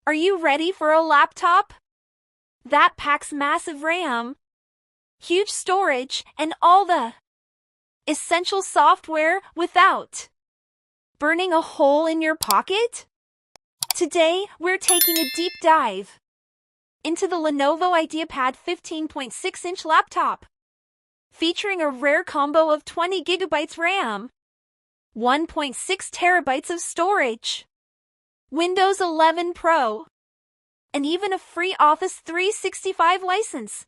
Are you ready for a laptop that packs massive RAM, huge storage, and all the essential software without burning a hole in your pocket? Today, we're taking a deep dive into the Lenovo IdeaPad 15.6-inch laptop, featuring a rare combo of 20 gigabytes RAM, 1.6 terabytes of storage, Windows 11 Pro, and even a free Office 365 license.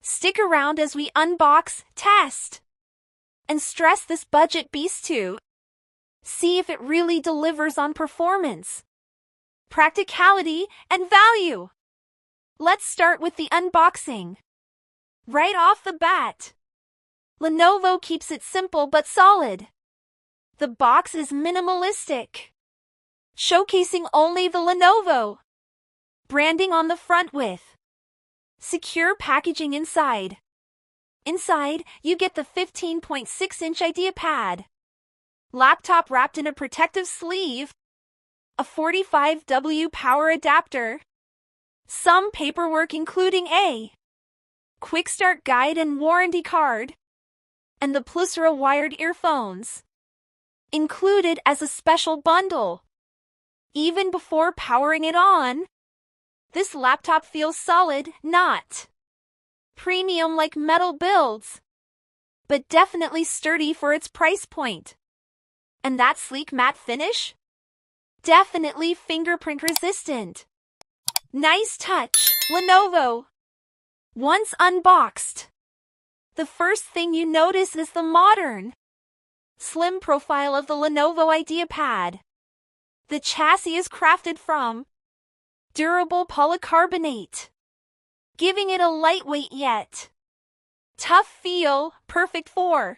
Stick around as we unbox, test, and stress this budget beast too. See if it really delivers on performance, practicality, and value. Let's start with the unboxing. Right off the bat, Lenovo keeps it simple but solid. The box is minimalistic, showcasing only the Lenovo branding on the front with secure packaging inside. Inside, you get the 15.6-inch IdeaPad laptop wrapped in a protective sleeve, a 45W power adapter, some paperwork including a quick start guide and warranty card, and the PLUSERA wired earphones included as a special bundle. Even before powering it on, this laptop feels solid, not premium like metal builds, but definitely sturdy for its price point. And that sleek matte finish? Definitely fingerprint resistant. Nice touch, Lenovo. Once unboxed, the first thing you notice is the modern, slim profile of the Lenovo IdeaPad. The chassis is crafted from durable polycarbonate, giving it a lightweight yet tough feel, perfect for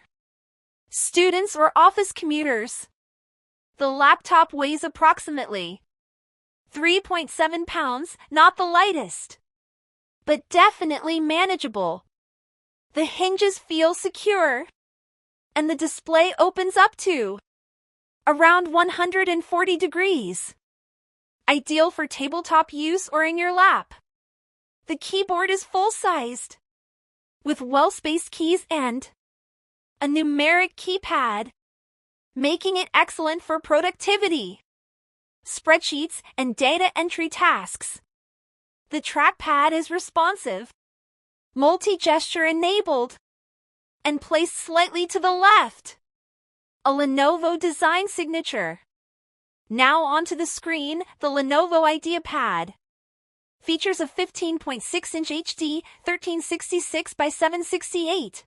students or office commuters. The laptop weighs approximately 3.7 pounds, not the lightest, but definitely manageable. The hinges feel secure, and the display opens up to around 140 degrees. Ideal for tabletop use or in your lap. The keyboard is full-sized, with well-spaced keys and a numeric keypad, making it excellent for productivity, spreadsheets, and data entry tasks. The trackpad is responsive, multi-gesture enabled, and placed slightly to the left. A Lenovo design signature. Now onto the screen, the Lenovo IdeaPad features a 15.6-inch HD 1366 by 768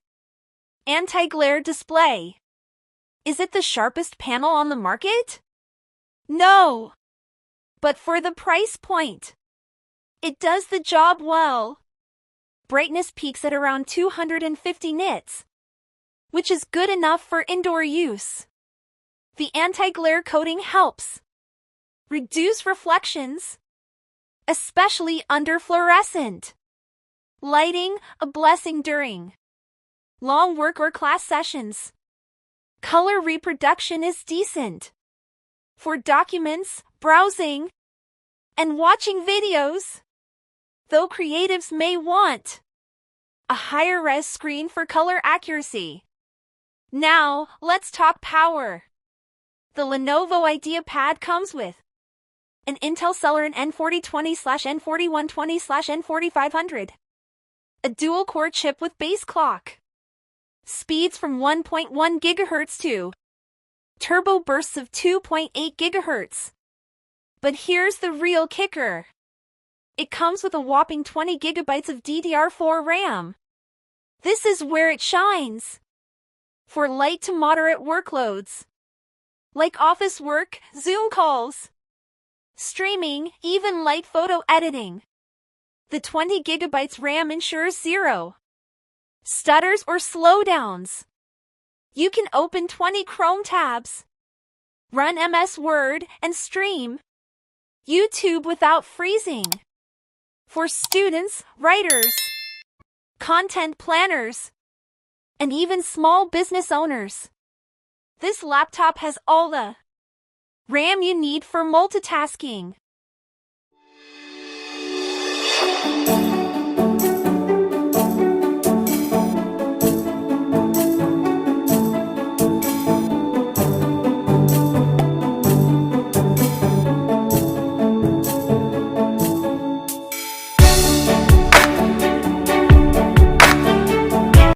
anti-glare display. Is it the sharpest panel on the market? No. But for the price point, it does the job well. Brightness peaks at around 250 nits, which is good enough for indoor use. The anti-glare coating helps reduce reflections, especially under fluorescent lighting, a blessing during long work or class sessions. Color reproduction is decent for documents, browsing, and watching videos, though creatives may want a higher res screen for color accuracy. Now, let's talk power. The Lenovo IdeaPad comes with an Intel Celeron N4020/N4120/N4500, a dual-core chip with base clock, speeds from 1.1 GHz to turbo bursts of 2.8 GHz. But here's the real kicker. It comes with a whopping 20 gigabytes of DDR4 RAM. This is where it shines. For light to moderate workloads, like office work, Zoom calls, streaming, even light photo editing, the 20 gigabytes RAM ensures zero stutters or slowdowns. You can open 20 Chrome tabs, run MS Word, and stream YouTube without freezing. For students, writers, content planners, and even small business owners, this laptop has all the RAM you need for multitasking.